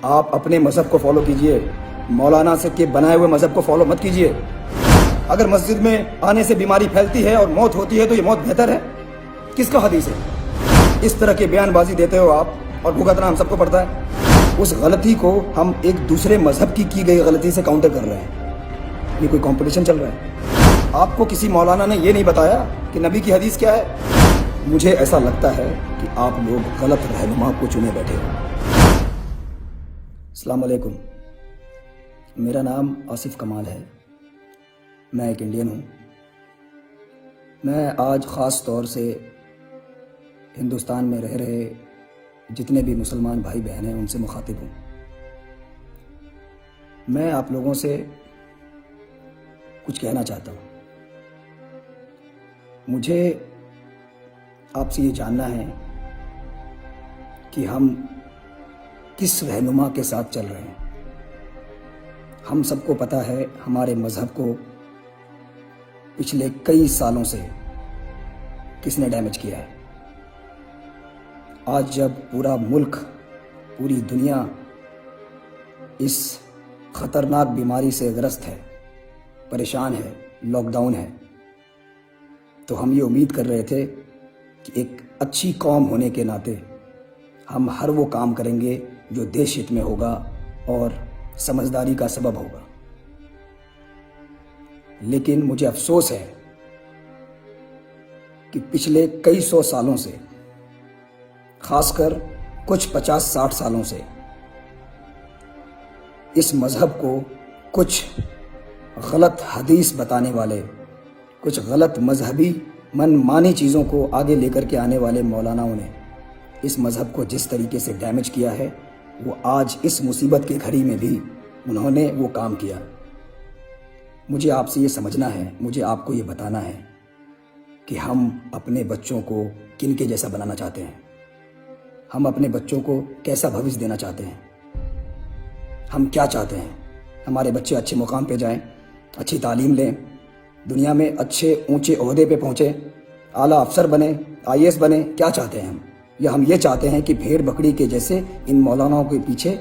آپ اپنے مذہب کو فالو کیجئے، مولانا سے کے بنائے ہوئے مذہب کو فالو مت کیجئے۔ اگر مسجد میں آنے سے بیماری پھیلتی ہے اور موت ہوتی ہے تو یہ موت بہتر ہے؟ کس کا حدیث ہے؟ اس طرح کے بیان بازی دیتے ہو آپ، اور بھگتنا ہم سب کو پڑتا ہے۔ اس غلطی کو ہم ایک دوسرے مذہب کی گئی غلطی سے کاؤنٹر کر رہے ہیں۔ یہ کوئی کمپٹیشن چل رہا ہے؟ آپ کو کسی مولانا نے یہ نہیں بتایا کہ نبی کی حدیث کیا ہے؟ مجھے ایسا لگتا ہے کہ آپ لوگ غلط رہنما کو چنے بیٹھے ہو۔ السلام علیکم، میرا نام آصف کمال ہے، میں ایک انڈین ہوں۔ میں آج خاص طور سے ہندوستان میں رہ رہے جتنے بھی مسلمان بھائی بہن ہیں ان سے مخاطب ہوں۔ میں آپ لوگوں سے کچھ کہنا چاہتا ہوں۔ مجھے آپ سے یہ جاننا ہے کہ ہم کس رہنما کے ساتھ چل رہے ہیں۔ ہم سب کو پتہ ہے ہمارے مذہب کو پچھلے کئی سالوں سے کس نے ڈیمیج کیا ہے۔ آج جب پورا ملک، پوری دنیا اس خطرناک بیماری سے گرست ہے، پریشان ہے، لاک ڈاؤن ہے، تو ہم یہ امید کر رہے تھے کہ ایک اچھی قوم ہونے کے ناطے ہم ہر وہ کام کریں گے جو دیش ہت میں ہوگا اور سمجھداری کا سبب ہوگا۔ لیکن مجھے افسوس ہے کہ پچھلے کئی سو سالوں سے، خاص کر کچھ 50-60 سالوں سے، اس مذہب کو کچھ غلط حدیث بتانے والے، کچھ غلط مذہبی من مانی چیزوں کو آگے لے کر کے آنے والے مولاناؤں نے اس مذہب کو جس طریقے سے ڈیمیج کیا ہے، وہ آج اس مصیبت کی گھڑی میں بھی انہوں نے وہ کام کیا۔ مجھے آپ سے یہ سمجھنا ہے، مجھے آپ کو یہ بتانا ہے کہ ہم اپنے بچوں کو کن کے جیسا بنانا چاہتے ہیں، ہم اپنے بچوں کو کیسا بھوش دینا چاہتے ہیں، ہم کیا چاہتے ہیں۔ ہمارے بچے اچھے مقام پہ جائیں، اچھی تعلیم لیں، دنیا میں اچھے اونچے عہدے پہ پہنچیں، اعلیٰ افسر بنیں، IAS بنیں، کیا چاہتے ہیں ہم؟ یا ہم یہ چاہتے ہیں کہ بھیڑ بکری کے جیسے ان مولاناؤں کے پیچھے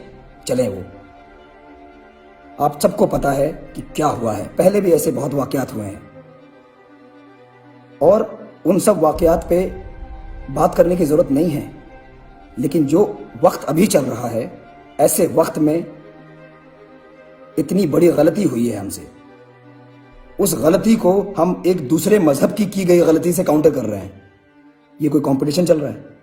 چلیں؟ وہ آپ سب کو پتہ ہے کہ کیا ہوا ہے، پہلے بھی ایسے بہت واقعات ہوئے ہیں، اور ان سب واقعات پہ بات کرنے کی ضرورت نہیں ہے۔ لیکن جو وقت ابھی چل رہا ہے، ایسے وقت میں اتنی بڑی غلطی ہوئی ہے ہم سے، اس غلطی کو ہم ایک دوسرے مذہب کی گئی غلطی سے کاؤنٹر کر رہے ہیں۔ یہ کوئی کمپٹیشن چل رہا ہے؟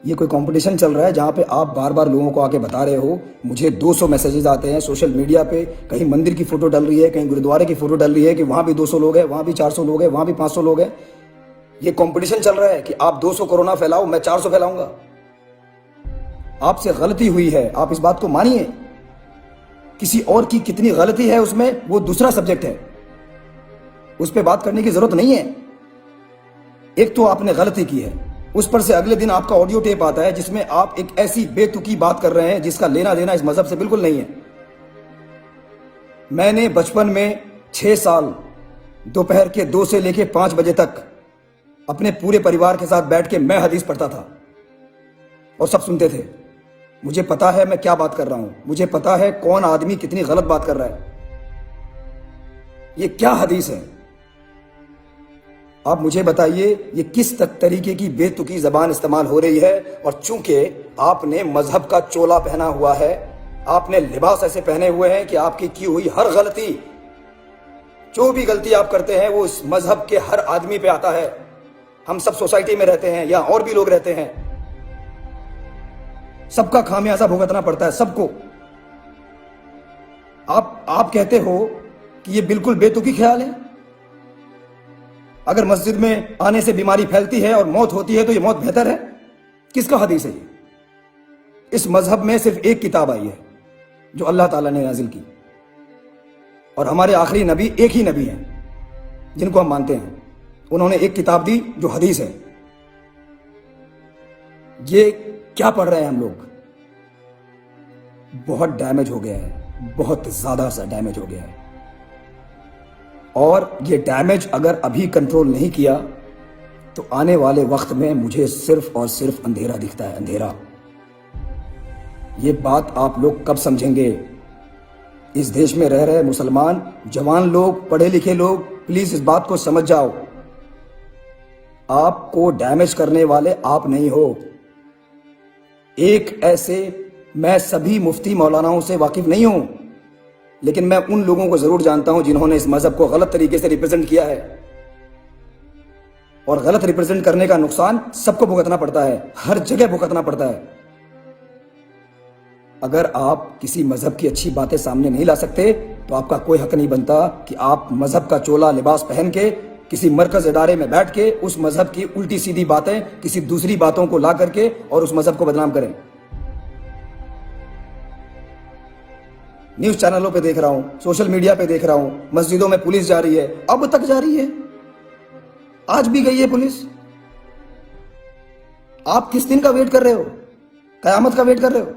یہ کوئی کمپٹیشن چل رہا ہے جہاں پہ آپ بار بار لوگوں کو آ کے بتا رہے ہو؟ مجھے 200 میسیجز آتے ہیں سوشل میڈیا پہ، کہیں مندر کی فوٹو ڈل رہی ہے، کہیں گرودوارے کی فوٹو ڈل رہی ہے کہ وہاں بھی 200 لوگ ہیں، وہاں بھی 400 لوگ ہیں، وہاں بھی 500 لوگ ہیں۔ یہ کمپٹیشن چل رہا ہے کہ آپ 200 کورونا پھیلاؤ، میں 400 پھیلاؤں گا۔ آپ سے غلطی ہوئی ہے، آپ اس بات کو مانیے۔ کسی اور کی کتنی غلطی ہے اس میں، وہ دوسرا سبجیکٹ ہے، اس پہ بات کرنے کی ضرورت نہیں ہے۔ ایک تو آپ نے غلطی کی ہے، اس پر سے اگلے دن آپ کا آڈیو ٹیپ آتا ہے جس میں آپ ایک ایسی بے تکی بات کر رہے ہیں جس کا لینا دینا اس مذہب سے بالکل نہیں ہے۔ میں نے بچپن میں 6 سال دوپہر کے 2 سے لے کے 5 بجے تک اپنے پورے پریوار کے ساتھ بیٹھ کے میں حدیث پڑھتا تھا اور سب سنتے تھے۔ مجھے پتا ہے میں کیا بات کر رہا ہوں، مجھے پتا ہے کون آدمی کتنی غلط بات کر رہا ہے۔ یہ کیا حدیث ہے؟ آپ مجھے بتائیے یہ کس طریقے کی بے تکی زبان استعمال ہو رہی ہے؟ اور چونکہ آپ نے مذہب کا چولا پہنا ہوا ہے، آپ نے لباس ایسے پہنے ہوئے ہیں کہ آپ کی ہوئی ہر غلطی، جو بھی غلطی آپ کرتے ہیں وہ اس مذہب کے ہر آدمی پہ آتا ہے۔ ہم سب سوسائٹی میں رہتے ہیں یا اور بھی لوگ رہتے ہیں، سب کا خامیازہ بھگتنا پڑتا ہے، سب کو۔ آپ کہتے ہو کہ یہ بالکل بے تکی خیال ہے؟ اگر مسجد میں آنے سے بیماری پھیلتی ہے اور موت ہوتی ہے تو یہ موت بہتر ہے؟ کس کا حدیث ہے یہ؟ اس مذہب میں صرف ایک کتاب آئی ہے جو اللہ تعالیٰ نے نازل کی، اور ہمارے آخری نبی ایک ہی نبی ہیں جن کو ہم مانتے ہیں، انہوں نے ایک کتاب دی جو حدیث ہے۔ یہ کیا پڑھ رہے ہیں ہم لوگ؟ بہت ڈیمیج ہو گیا ہے، بہت زیادہ سا ڈیمیج ہو گیا ہے، اور یہ ڈیمیج اگر ابھی کنٹرول نہیں کیا تو آنے والے وقت میں مجھے صرف اور صرف اندھیرا دکھتا ہے، اندھیرا۔ یہ بات آپ لوگ کب سمجھیں گے؟ اس دیش میں رہ رہے مسلمان جوان لوگ، پڑھے لکھے لوگ، پلیز اس بات کو سمجھ جاؤ، آپ کو ڈیمیج کرنے والے آپ نہیں ہو۔ ایک ایسے، میں سبھی مفتی مولاناؤں سے واقف نہیں ہوں، لیکن میں ان لوگوں کو ضرور جانتا ہوں جنہوں نے اس مذہب کو غلط طریقے سے ریپرزینٹ کیا ہے، اور غلط ریپرزینٹ کرنے کا نقصان سب کو بھگتنا پڑتا ہے، ہر جگہ بھگتنا پڑتا ہے۔ اگر آپ کسی مذہب کی اچھی باتیں سامنے نہیں لا سکتے تو آپ کا کوئی حق نہیں بنتا کہ آپ مذہب کا چولا لباس پہن کے کسی مرکز ادارے میں بیٹھ کے اس مذہب کی الٹی سیدھی باتیں کسی دوسری باتوں کو لا کر کے اور اس مذہب کو بدنام کریں۔ نیوز چینلوں پہ دیکھ رہا ہوں، سوشل میڈیا پہ دیکھ رہا ہوں، مسجدوں میں پولیس جا رہی ہے، اب تک جا رہی ہے، آج بھی گئی ہے پولیس۔ آپ کس دن کا ویٹ کر رہے ہو؟ قیامت کا ویٹ کر رہے ہو؟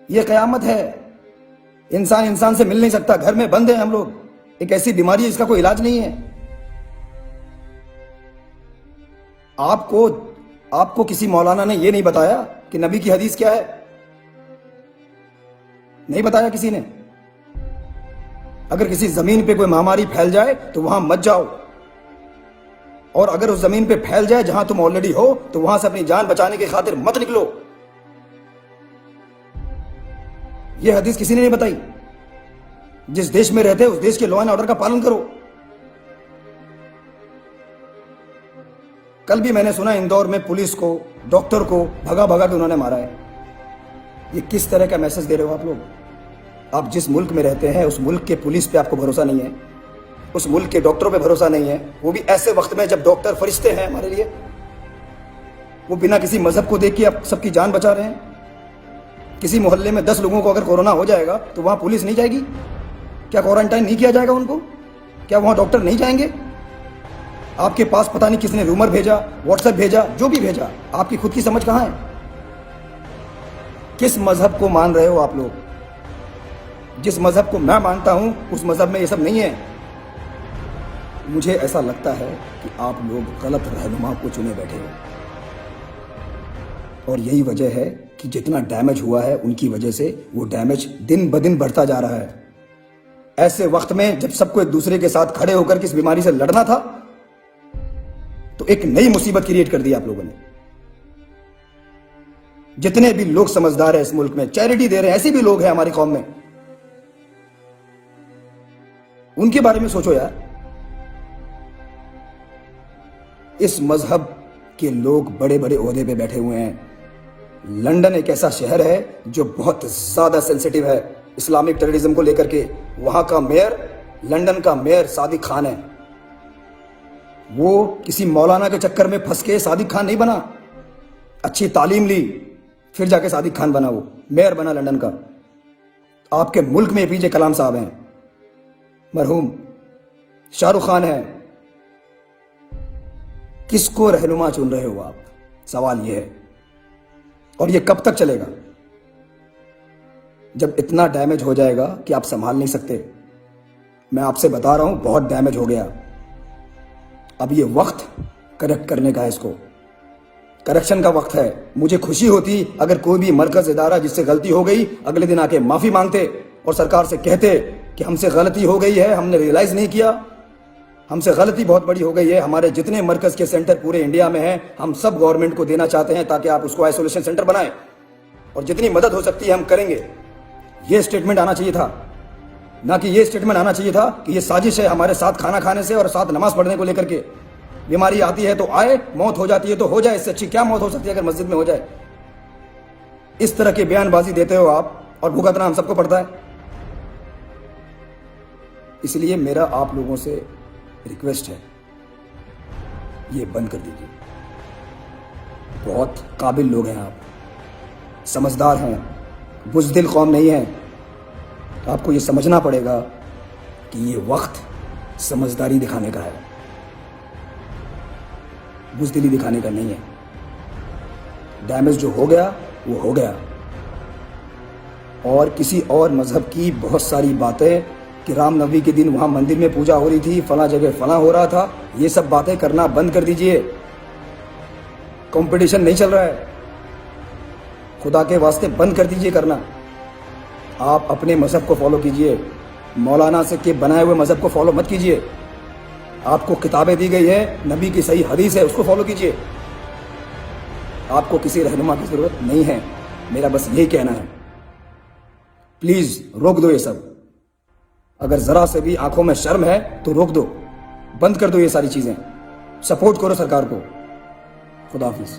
یہ قیامت ہے، انسان انسان سے مل نہیں سکتا، گھر میں بند ہیں ہم لوگ، ایک ایسی بیماری ہے جس کا کوئی علاج نہیں ہے۔ آپ کو کسی مولانا نے یہ نہیں بتایا کہ نبی کی حدیث کیا ہے؟ نہیں بتایا کسی نے۔ اگر کسی زمین پہ کوئی مہاماری پھیل جائے تو وہاں مت جاؤ، اور اگر اس زمین پہ پھیل جائے جہاں تم آلریڈی ہو تو وہاں سے اپنی جان بچانے کی خاطر مت نکلو۔ یہ حدیث کسی نے نہیں بتائی۔ جس دیش میں رہتے اس دیش کے لا اینڈ آرڈر کا پالن کرو۔ کل بھی میں نے سنا اندور میں پولیس کو، ڈاکٹر کو بھگا بھگا کے انہوں نے مارا ہے۔ یہ کس طرح کا میسج دے رہے ہو آپ لوگ؟ آپ جس ملک میں رہتے ہیں اس ملک کے پولیس پہ آپ کو بھروسہ نہیں ہے، اس ملک کے ڈاکٹروں پہ بھروسہ نہیں ہے، وہ بھی ایسے وقت میں جب ڈاکٹر فرشتے ہیں ہمارے لیے، وہ بنا کسی مذہب کو دیکھ کے اب سب کی جان بچا رہے ہیں۔ کسی محلے میں 10 لوگوں کو اگر کورونا ہو جائے گا تو وہاں پولیس نہیں جائے گی؟ کیا کوارنٹائن نہیں کیا جائے گا ان کو؟ کیا وہاں ڈاکٹر نہیں جائیں گے؟ آپ کے پاس پتہ نہیں کس نے رومر بھیجا، واٹس ایپ بھیجا، جو بھی بھیجا، آپ کی خود کی سمجھ کہاں ہے؟ کس مذہب کو مان رہے ہو آپ لوگ؟ جس مذہب کو میں مانتا ہوں اس مذہب میں یہ سب نہیں ہے۔ مجھے ایسا لگتا ہے کہ آپ لوگ غلط رہنما کو چنے بیٹھے ہو، اور یہی وجہ ہے کہ جتنا ڈیمیج ہوا ہے ان کی وجہ سے وہ ڈیمیج دن بدن بڑھتا جا رہا ہے۔ ایسے وقت میں جب سب کو ایک دوسرے کے ساتھ کھڑے ہو کر کے اس بیماری سے لڑنا تھا تو ایک نئی مصیبت کریٹ کر دی آپ لوگوں نے۔ جتنے بھی لوگ سمجھدار ہیں اس ملک میں، چیریٹی دے رہے ہیں، ایسے بھی لوگ ہیں ہماری قوم میں، ان کے بارے میں سوچو یار۔ اس مذہب کے لوگ بڑے بڑے عہدے پہ بیٹھے ہوئے ہیں۔ لندن ایک ایسا شہر ہے جو بہت زیادہ سینسیٹیو ہے اسلامک ٹیررزم کو لے کر کے۔ وہاں کا میئر، لندن کا میئر صادق خان ہے۔ وہ کسی مولانا کے چکر میں پھنس کے صادق خان نہیں بنا، اچھی تعلیم لی پھر جا کے صادق خان بنا، وہ میئر بنا لندن کا۔ آپ کے ملک میں APJ کلام صاحب ہیں، مرحوم شاہ رخ خان ہے۔ کس کو رہنما چن رہے ہو آپ؟ سوال یہ ہے، اور یہ کب تک چلے گا؟ جب اتنا ڈیمیج ہو جائے گا کہ آپ سنبھال نہیں سکتے۔ میں آپ سے بتا رہا ہوں بہت ڈیمیج ہو گیا، اب یہ وقت کریکٹ کرنے کا ہے، اس کو کریکشن کا وقت ہے۔ مجھے خوشی ہوتی اگر کوئی بھی مرکز ادارہ جس سے غلطی ہو گئی اگلے دن آ کے معافی مانگتے اور سرکار سے کہتے کہ ہم سے غلطی ہو گئی ہے، ہم نے ریئلائز نہیں کیا، ہم سے غلطی بہت بڑی ہو گئی ہے۔ ہمارے جتنے مرکز کے سینٹر پورے انڈیا میں ہیں ہم سب گورنمنٹ کو دینا چاہتے ہیں تاکہ آپ اس کو آئسولیشن سینٹر بنائیں، اور جتنی مدد ہو سکتی ہے ہم کریں گے۔ یہ سٹیٹمنٹ آنا چاہیے تھا، نہ کہ یہ سٹیٹمنٹ آنا چاہیے تھا کہ یہ سازش ہے ہمارے ساتھ کھانا کھانے سے اور ساتھ نماز پڑھنے کو لے کر کے۔ بیماری آتی ہے تو آئے، موت ہو جاتی ہے تو ہو جائے، اس سے اچھی کیا موت ہو سکتی ہے اگر مسجد میں ہو جائے؟ اس طرح کی بیان بازی دیتے ہو آپ، اور بھگتنا ہم سب کو پڑتا ہے۔ اس لیے میرا آپ لوگوں سے ریکویسٹ ہے، یہ بند کر دیجیے۔ بہت قابل لوگ ہیں آپ، سمجھدار ہیں، بزدل قوم نہیں ہے۔ آپ کو یہ سمجھنا پڑے گا کہ یہ وقت سمجھداری دکھانے کا ہے، بزدلی دکھانے کا نہیں ہے۔ ڈیمیج جو ہو گیا وہ ہو گیا، اور کسی اور مذہب کی بہت ساری باتیں کہ رام نومی کے دن وہاں مندر میں پوجا ہو رہی تھی، فلاں جگہ فلاں ہو رہا تھا، یہ سب باتیں کرنا بند کر دیجئے۔ کمپٹیشن نہیں چل رہا ہے، خدا کے واسطے بند کر دیجئے کرنا. آپ اپنے مذہب کو فالو کیجئے، مولانا سے کے بنائے ہوئے مذہب کو فالو مت کیجئے. آپ کو کتابیں دی گئی ہے، نبی کی صحیح حدیث ہے، اس کو فالو کیجئے. آپ کو کسی رہنما کی ضرورت نہیں ہے. میرا بس یہی کہنا ہے، پلیز روک دو یہ سب. اگر ذرا سے بھی آنکھوں میں شرم ہے تو روک دو، بند کر دو یہ ساری چیزیں. سپورٹ کرو سرکار کو. خدا حافظ.